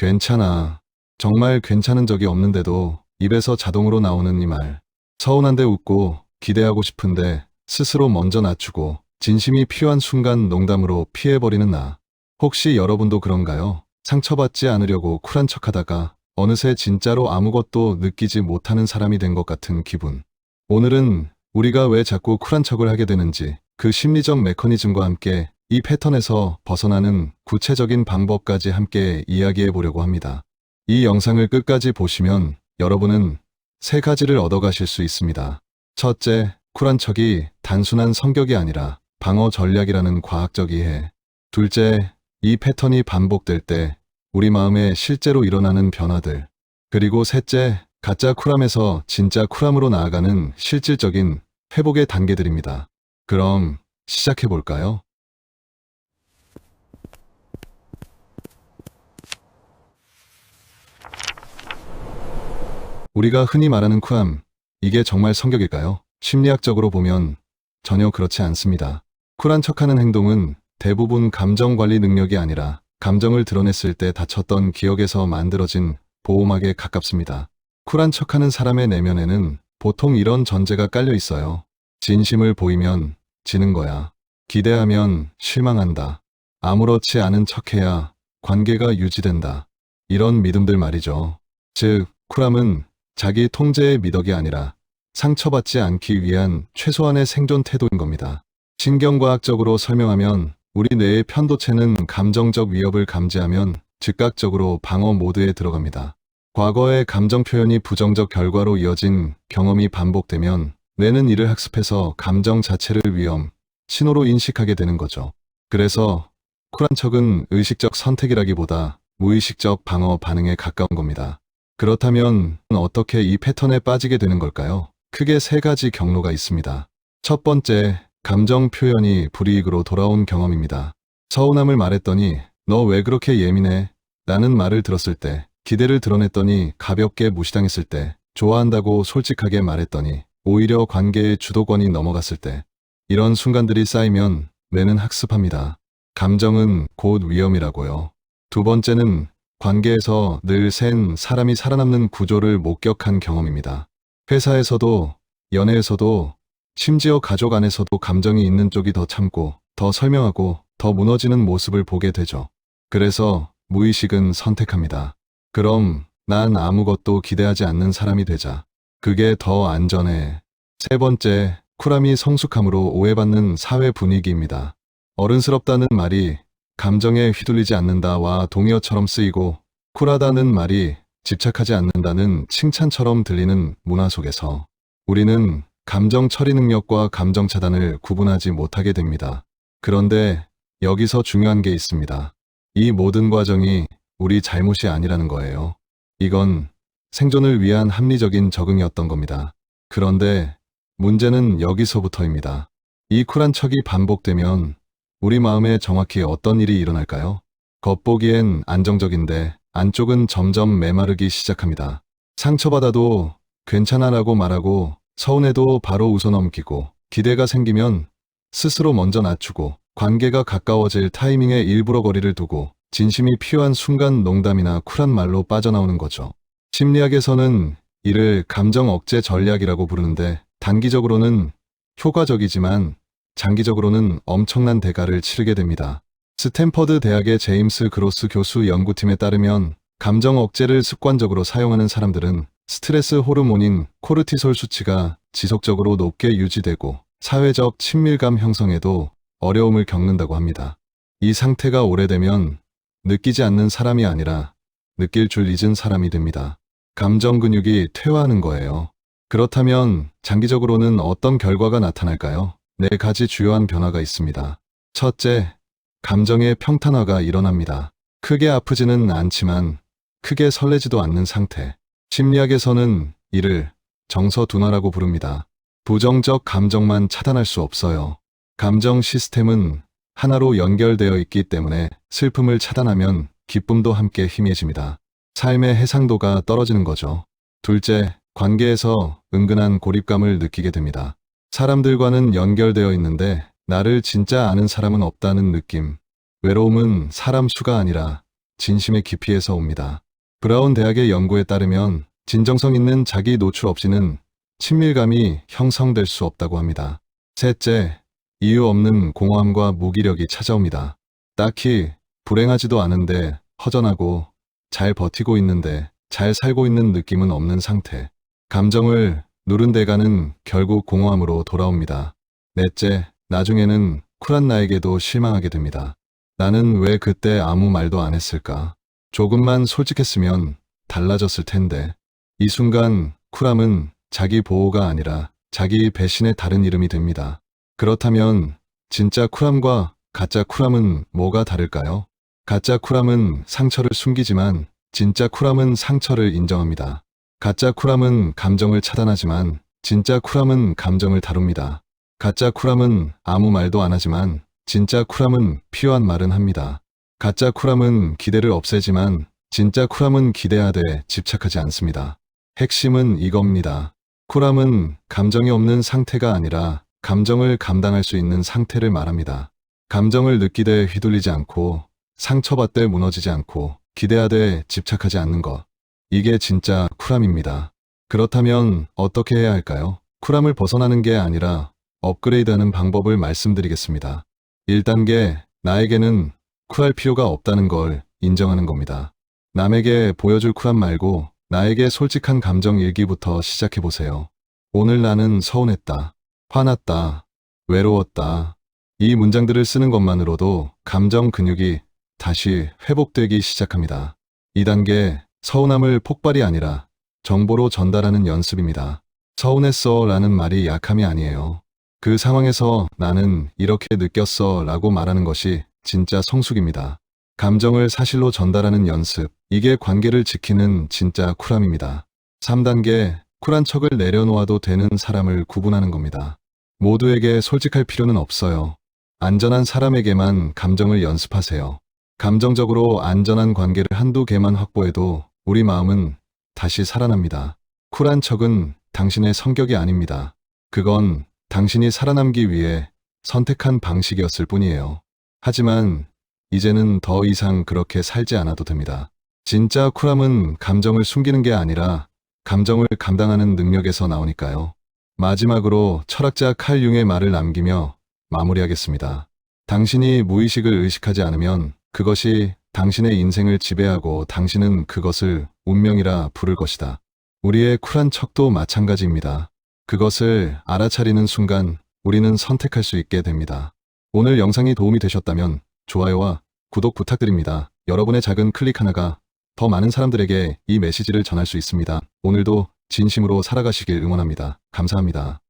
괜찮아. 정말 괜찮은 적이 없는데도 입에서 자동으로 나오는 이 말. 서운한데 웃고 기대하고 싶은데 스스로 먼저 낮추고 진심이 필요한 순간 농담으로 피해버리는 나. 혹시 여러분도 그런가요? 상처받지 않으려고 쿨한 척하다가 어느새 진짜로 아무것도 느끼지 못하는 사람이 된 것 같은 기분. 오늘은 우리가 왜 자꾸 쿨한 척을 하게 되는지, 그 심리적 메커니즘과 함께 이 패턴에서 벗어나는 구체적인 방법까지 함께 이야기해 보려고 합니다. 이 영상을 끝까지 보시면 여러분은 세 가지를 얻어가실 수 있습니다. 첫째, 쿨한 척이 단순한 성격이 아니라 방어 전략이라는 과학적 이해. 둘째, 이 패턴이 반복될 때 우리 마음에 실제로 일어나는 변화들. 그리고 셋째, 가짜 쿨함에서 진짜 쿨함으로 나아가는 실질적인 회복의 단계들입니다. 그럼 시작해 볼까요? 우리가 흔히 말하는 쿨함, 이게 정말 성격일까요? 심리학적으로 보면 전혀 그렇지 않습니다. 쿨한 척하는 행동은 대부분 감정 관리 능력이 아니라 감정을 드러냈을 때 다쳤던 기억에서 만들어진 보호막에 가깝습니다. 쿨한 척하는 사람의 내면에는 보통 이런 전제가 깔려 있어요. 진심을 보이면 지는 거야. 기대하면 실망한다. 아무렇지 않은 척해야 관계가 유지된다. 이런 믿음들 말이죠. 즉, 쿨함은 자기 통제의 미덕이 아니라 상처받지 않기 위한 최소한의 생존 태도인 겁니다. 신경과학적으로 설명하면 우리 뇌의 편도체는 감정적 위협을 감지하면 즉각적으로 방어 모드에 들어갑니다. 과거의 감정 표현이 부정적 결과로 이어진 경험이 반복되면 뇌는 이를 학습해서 감정 자체를 위험, 신호로 인식하게 되는 거죠. 그래서 쿨한 척은 의식적 선택이라기보다 무의식적 방어 반응에 가까운 겁니다. 그렇다면 어떻게 이 패턴에 빠지게 되는 걸까요? 크게 세 가지 경로가 있습니다. 첫 번째, 감정 표현이 불이익으로 돌아온 경험입니다. 서운함을 말했더니 너 왜 그렇게 예민해? 라는 말을 들었을 때, 기대를 드러냈더니 가볍게 무시당했을 때, 좋아한다고 솔직하게 말했더니 오히려 관계의 주도권이 넘어갔을 때, 이런 순간들이 쌓이면 뇌는 학습합니다. 감정은 곧 위험이라고요. 두 번째는 관계에서 늘 센 사람이 살아남는 구조를 목격한 경험입니다. 회사에서도, 연애에서도, 심지어 가족 안에서도 감정이 있는 쪽이 더 참고, 더 설명하고, 더 무너지는 모습을 보게 되죠. 그래서 무의식은 선택합니다. 그럼 난 아무것도 기대하지 않는 사람이 되자. 그게 더 안전해. 세 번째, 쿨함이 성숙함으로 오해받는 사회 분위기입니다. 어른스럽다는 말이 감정에 휘둘리지 않는다와 동의어처럼 쓰이고, 쿨하다는 말이 집착하지 않는다는 칭찬처럼 들리는 문화 속에서 우리는 감정 처리 능력과 감정 차단을 구분하지 못하게 됩니다. 그런데 여기서 중요한 게 있습니다. 이 모든 과정이 우리 잘못이 아니라는 거예요. 이건 생존을 위한 합리적인 적응이었던 겁니다. 그런데 문제는 여기서부터입니다. 이 쿨한 척이 반복되면 우리 마음에 정확히 어떤 일이 일어날까요? 겉보기엔 안정적인데 안쪽은 점점 메마르기 시작합니다. 상처받아도 괜찮아라고 말하고, 서운해도 바로 웃어넘기고, 기대가 생기면 스스로 먼저 낮추고, 관계가 가까워질 타이밍에 일부러 거리를 두고, 진심이 필요한 순간 농담이나 쿨한 말로 빠져나오는 거죠. 심리학에서는 이를 감정 억제 전략이라고 부르는데, 단기적으로는 효과적이지만 장기적으로는 엄청난 대가를 치르게 됩니다. 스탠퍼드 대학의 제임스 그로스 교수 연구팀에 따르면 감정 억제를 습관적으로 사용하는 사람들은 스트레스 호르몬인 코르티솔 수치가 지속적으로 높게 유지되고 사회적 친밀감 형성에도 어려움을 겪는다고 합니다. 이 상태가 오래되면 느끼지 않는 사람이 아니라 느낄 줄 잊은 사람이 됩니다. 감정 근육이 퇴화하는 거예요. 그렇다면 장기적으로는 어떤 결과가 나타날까요? 네 가지 주요한 변화가 있습니다. 첫째, 감정의 평탄화가 일어납니다. 크게 아프지는 않지만 크게 설레지도 않는 상태. 심리학에서는 이를 정서둔화라고 부릅니다. 부정적 감정만 차단할 수 없어요. 감정 시스템은 하나로 연결되어 있기 때문에 슬픔을 차단하면 기쁨도 함께 희미해집니다. 삶의 해상도가 떨어지는 거죠. 둘째, 관계에서 은근한 고립감을 느끼게 됩니다. 사람들과는 연결되어 있는데 나를 진짜 아는 사람은 없다는 느낌. 외로움은 사람 수가 아니라 진심의 깊이에서 옵니다. 브라운 대학의 연구에 따르면 진정성 있는 자기 노출 없이는 친밀감이 형성될 수 없다고 합니다. 셋째, 이유 없는 공허함과 무기력이 찾아옵니다. 딱히 불행하지도 않은데 허전하고 잘 버티고 있는데 잘 살고 있는 느낌은 없는 상태. 감정을 누른대가는 결국 공허함으로 돌아옵니다. 넷째, 나중에는 쿨한 나에게도 실망하게 됩니다. 나는 왜 그때 아무 말도 안 했을까? 조금만 솔직했으면 달라졌을 텐데. 이 순간 쿨함은 자기 보호가 아니라 자기 배신의 다른 이름이 됩니다. 그렇다면 진짜 쿨함과 가짜 쿨함은 뭐가 다를까요? 가짜 쿨함은 상처를 숨기지만 진짜 쿨함은 상처를 인정합니다. 가짜 쿨함은 감정을 차단하지만 진짜 쿨함은 감정을 다룹니다. 가짜 쿨함은 아무 말도 안 하지만 진짜 쿨함은 필요한 말은 합니다. 가짜 쿨함은 기대를 없애지만 진짜 쿨함은 기대하되 집착하지 않습니다. 핵심은 이겁니다. 쿨함은 감정이 없는 상태가 아니라 감정을 감당할 수 있는 상태를 말합니다. 감정을 느끼되 휘둘리지 않고 상처받되 무너지지 않고 기대하되 집착하지 않는 것. 이게 진짜 쿨함입니다. 그렇다면 어떻게 해야 할까요? 쿨함을 벗어나는 게 아니라 업그레이드하는 방법을 말씀드리겠습니다. 1단계, 나에게는 쿨할 필요가 없다는 걸 인정하는 겁니다. 남에게 보여줄 쿨함 말고 나에게 솔직한 감정 일기부터 시작해보세요. 오늘 나는 서운했다, 화났다, 외로웠다. 이 문장들을 쓰는 것만으로도 감정 근육이 다시 회복되기 시작합니다. 2단계, 서운함을 폭발이 아니라 정보로 전달하는 연습입니다. 서운했어 라는 말이 약함이 아니에요. 그 상황에서 나는 이렇게 느꼈어 라고 말하는 것이 진짜 성숙입니다. 감정을 사실로 전달하는 연습, 이게 관계를 지키는 진짜 쿨함입니다. 3단계, 쿨한 척을 내려놓아도 되는 사람을 구분하는 겁니다. 모두에게 솔직할 필요는 없어요. 안전한 사람에게만 감정을 연습하세요. 감정적으로 안전한 관계를 한두 개만 확보해도 우리 마음은 다시 살아납니다. 쿨한 척은 당신의 성격이 아닙니다. 그건 당신이 살아남기 위해 선택한 방식이었을 뿐이에요. 하지만 이제는 더 이상 그렇게 살지 않아도 됩니다. 진짜 쿨함은 감정을 숨기는 게 아니라 감정을 감당하는 능력에서 나오니까요. 마지막으로 철학자 칼 융의 말을 남기며 마무리하겠습니다. 당신이 무의식을 의식하지 않으면 그것이 당신의 인생을 지배하고 당신은 그것을 운명이라 부를 것이다. 우리의 쿨한 척도 마찬가지입니다. 그것을 알아차리는 순간 우리는 선택할 수 있게 됩니다. 오늘 영상이 도움이 되셨다면 좋아요와 구독 부탁드립니다. 여러분의 작은 클릭 하나가 더 많은 사람들에게 이 메시지를 전할 수 있습니다. 오늘도 진심으로 살아가시길 응원합니다. 감사합니다.